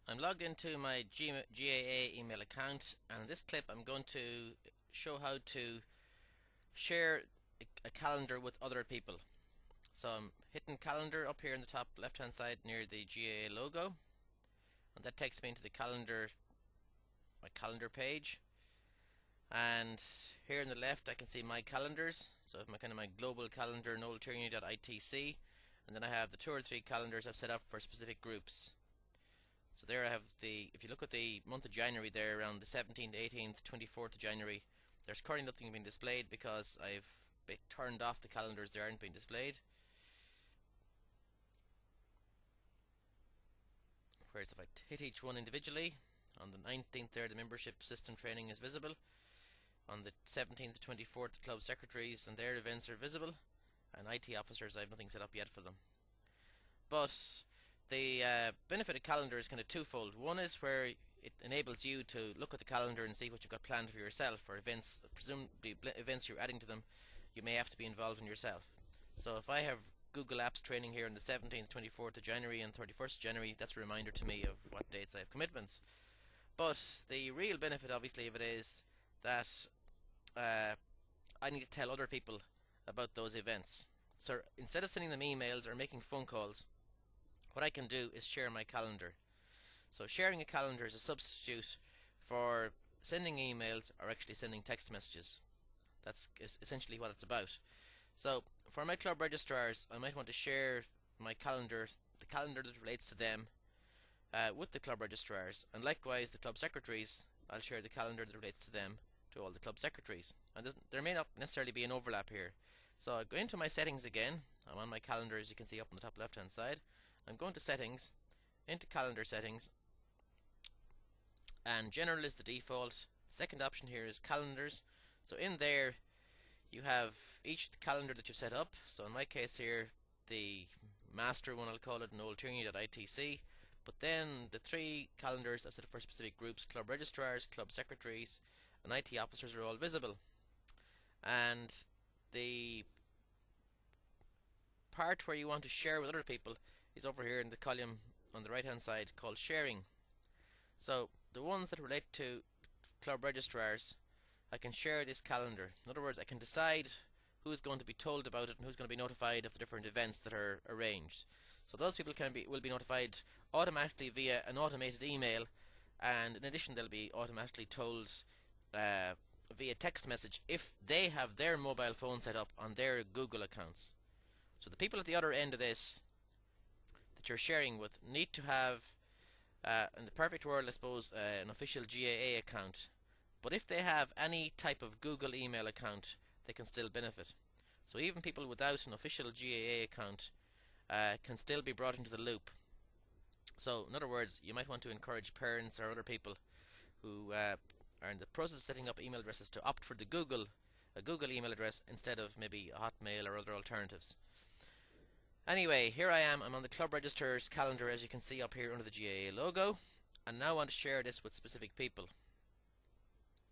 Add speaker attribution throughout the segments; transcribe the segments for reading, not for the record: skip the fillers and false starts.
Speaker 1: I'm logged into my GAA email account, and in this clip I'm going to show how to share a calendar with other people. So I'm hitting calendar up here in the top left hand side near the GAA logo, and that takes me into the my calendar page. And here on the left I can see my calendars. So I have my global calendar, noeltierney.itc, and then I have the 2 or 3 calendars I've set up for specific groups. So there I have if you look at the month of January there, around the 17th, 18th, 24th of January, there's currently nothing being displayed because I've turned off the calendars. They aren't being displayed. Whereas if I hit each one individually, on the 19th there the membership system training is visible. On the 17th to 24th the club secretaries and their events are visible, and IT officers I have nothing set up yet for them. But the benefit of calendar is kind of twofold. One is where it enables you to look at the calendar and see what you've got planned for yourself, or events, presumably events you're adding to them, you may have to be involved in yourself. So if I have Google Apps training here on the 17th, 24th of January and 31st of January, that's a reminder to me of what dates I have commitments. But the real benefit obviously of it is that I need to tell other people about those events. So instead of sending them emails or making phone calls, what I can do is share my calendar. So sharing a calendar is a substitute for sending emails or actually sending text messages. That's essentially what it's about. So for my club registrars, I might want to share my calendar, the calendar that relates to them, with the club registrars, and likewise the club secretaries, I'll share the calendar that relates to them to all the club secretaries. And there may not necessarily be an overlap here. So I go into my settings again. I'm on my calendar, as you can see up on the top left hand side. I'm going to settings, into calendar settings, and general is the default. Second option here is calendars. So in there you have each calendar that you set up. So in my case here, the master one, I'll call it noeltierney.itc. But then the 3 calendars I've set up for specific groups, club registrars, club secretaries, and IT officers, are all visible. And the part where you want to share with other people is over here in the column on the right hand side called sharing. So the ones that relate to club registrars, I can share this calendar. In other words, I can decide who's going to be told about it and who's going to be notified of the different events that are arranged. So those people will be notified automatically via an automated email, and in addition they'll be automatically told via text message if they have their mobile phone set up on their Google accounts. So the people at the other end of this that you're sharing with need to have, in the perfect world I suppose, an official GAA account. But if they have any type of Google email account, they can still benefit. So even people without an official GAA account can still be brought into the loop. So in other words, you might want to encourage parents or other people who are in the process of setting up email addresses to opt for a Google email address instead of maybe a Hotmail or other alternatives. Anyway, here I am. I'm on the club registrars calendar, as you can see up here under the GAA logo, and now I want to share this with specific people.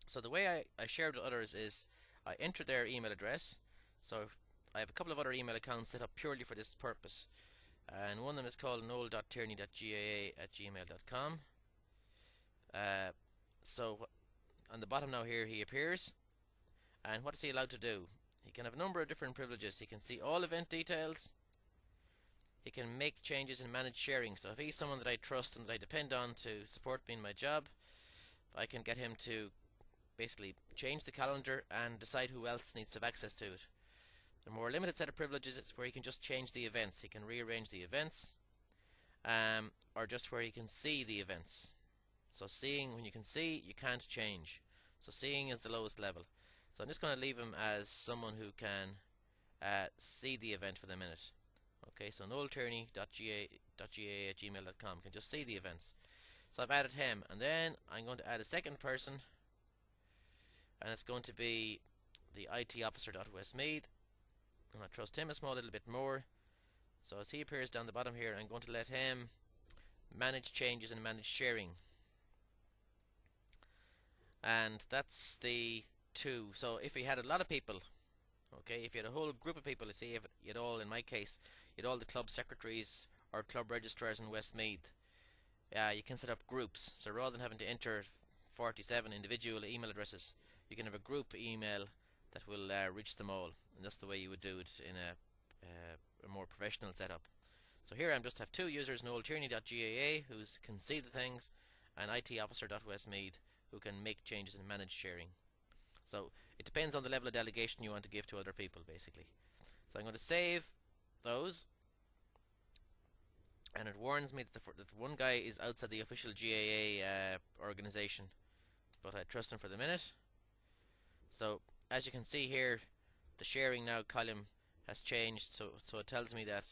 Speaker 1: So the way I share it with others is I enter their email address. So I have a couple of other email accounts set up purely for this purpose, and one of them is called noel.tierney.gaa@gmail.com. So on the bottom now here he appears, and what is he allowed to do? He can have a number of different privileges. He can see all event details. He can make changes and manage sharing. So if he's someone that I trust and that I depend on to support me in my job, I can get him to basically change the calendar and decide who else needs to have access to it. The more limited set of privileges is where he can just change the events. He can rearrange the events, or just where he can see the events. So seeing, when you can see, you can't change. So seeing is the lowest level. So I'm just going to leave him as someone who can see the event for the minute. Okay, so noeltierney.gaa@gmail.com can just see the events. So I've added him, and then I'm going to add a second person, and it's going to be the IT officer.westmeath, and I trust him a small little bit more. So as he appears down the bottom here, I'm going to let him manage changes and manage sharing. And that's the 2. So if we had a lot of people, okay, if you had a whole group of people, say if you'd all, in my case, you'd all the club secretaries or club registrars in Westmeath, you can set up groups. So rather than having to enter 47 individual email addresses, you can have a group email that will reach them all, and that's the way you would do it in a more professional setup. So here I just have two users, noeltierney.gaa, who can see the things, and itofficer.westmeath, who can make changes and manage sharing. So it depends on the level of delegation you want to give to other people, basically. So I'm going to save those, and it warns me that the one guy is outside the official GAA organization, but I trust him for the minute. So as you can see here, the sharing now column has changed, so it tells me that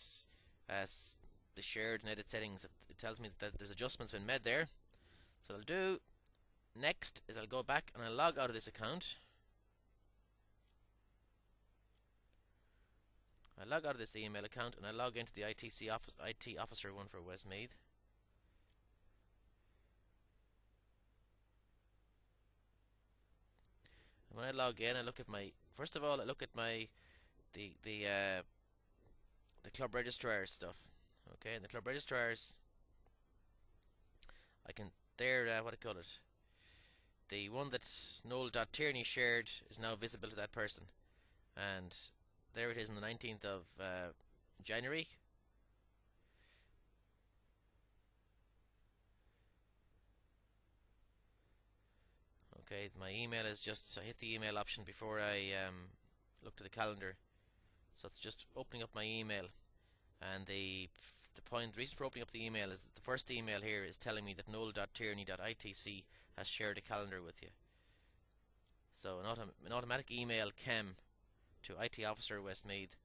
Speaker 1: as the shared and edit settings, it tells me that there's adjustments been made there. So what I'll do next is I'll go back and I'll log out of this account. I log out of this email account and I log into the IT officer one for Westmeath. And when I log in, I look at my first of all I look at my the club registrars stuff. Okay, and the club registrars, I can what I call it. The one that Noel.Tierney shared is now visible to that person, and there it is on the 19th of January. Okay, my email is just, I hit the email option before I looked at the calendar, so it's just opening up my email, and the reason for opening up the email is that the first email here is telling me that noel.tierney.itc has shared a calendar with you. So an automatic email came to IT Officer Westmeath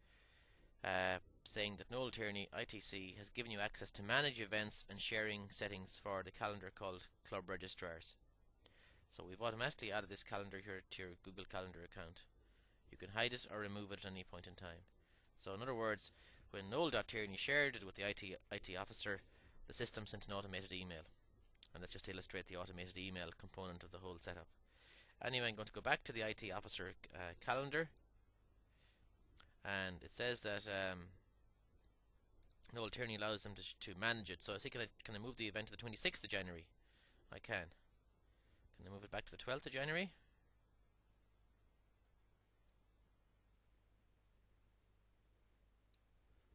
Speaker 1: saying that Noel Tierney ITC has given you access to manage events and sharing settings for the calendar called Club Registrars. So we've automatically added this calendar here to your Google Calendar account. You can hide it or remove it at any point in time. So in other words, when Noel.Tierney shared it with the IT officer, the system sent an automated email. And that's just to illustrate the automated email component of the whole setup. Anyway, I'm going to go back to the IT officer calendar, and it says that Noel Tierney allows them to manage it. So I think can I move the event to the 26th of January? I can. Can I move it back to the 12th of January?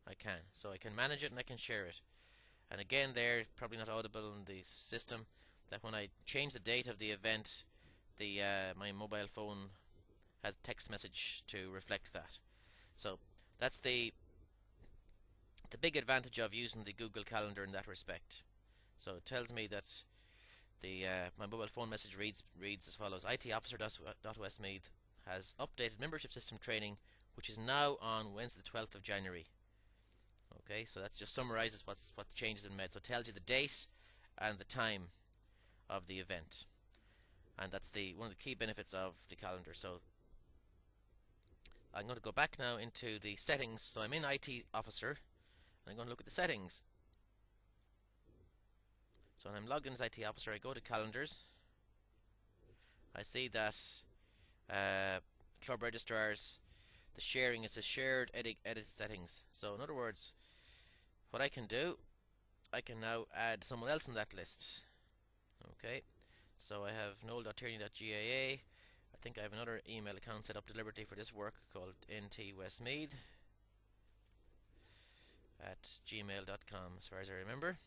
Speaker 1: I can. So I can manage it and I can share it. And again, there, probably not audible in the system, that when I change the date of the event, my mobile phone has text message to reflect that. So that's the big advantage of using the Google Calendar in that respect. So it tells me that my mobile phone message reads as follows: itofficer.westmeath has updated membership system training, which is now on Wednesday the 12th of January. Okay, so that just summarizes what changes have been made. So it tells you the date and the time of the event, and that's one of the key benefits of the calendar. So I'm going to go back now into the settings. So I'm in IT Officer, and I'm going to look at the settings. So when I'm logged in as IT Officer, I go to Calendars. I see that Club Registrars, the sharing, it's a shared edit settings. So in other words, what I can do, I can now add someone else in that list. Okay, so I have noel.tierney.gaa. I think I have another email account set up deliberately for this work called ntwestmeath at gmail.com, as far as I remember.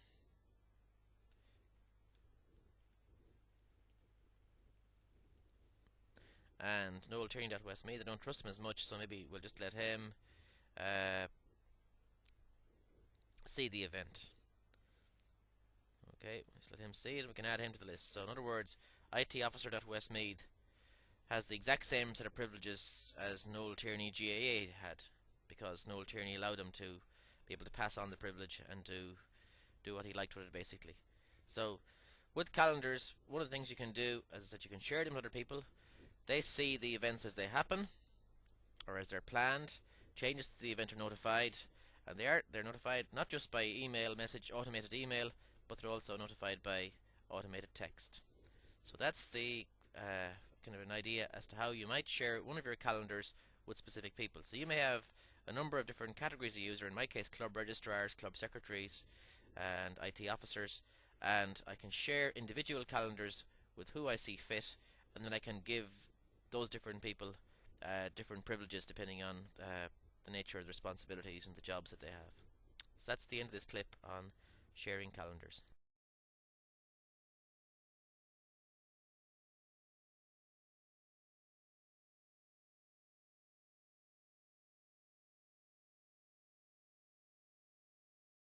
Speaker 1: And noel.tierney.westmeath, I don't trust him as much, so maybe we'll just let him see the event. Okay, let's let him see it, and we can add him to the list. So in other words, itofficer.westmeath has the exact same set of privileges as Noel Tierney GAA had, because Noel Tierney allowed him to be able to pass on the privilege and to do what he liked with it, basically. So with calendars, one of the things you can do is that you can share them with other people. They see the events as they happen, or as they're planned. Changes to the event are notified, and they're notified not just by email message, automated email, but they're also notified by automated text. So that's the kind of an idea as to how you might share one of your calendars with specific people. So you may have a number of different categories of user, in my case club registrars, club secretaries, and IT officers, and I can share individual calendars with who I see fit, and then I can give those different people different privileges depending on the nature of the responsibilities and the jobs that they have. So that's the end of this clip on sharing calendars.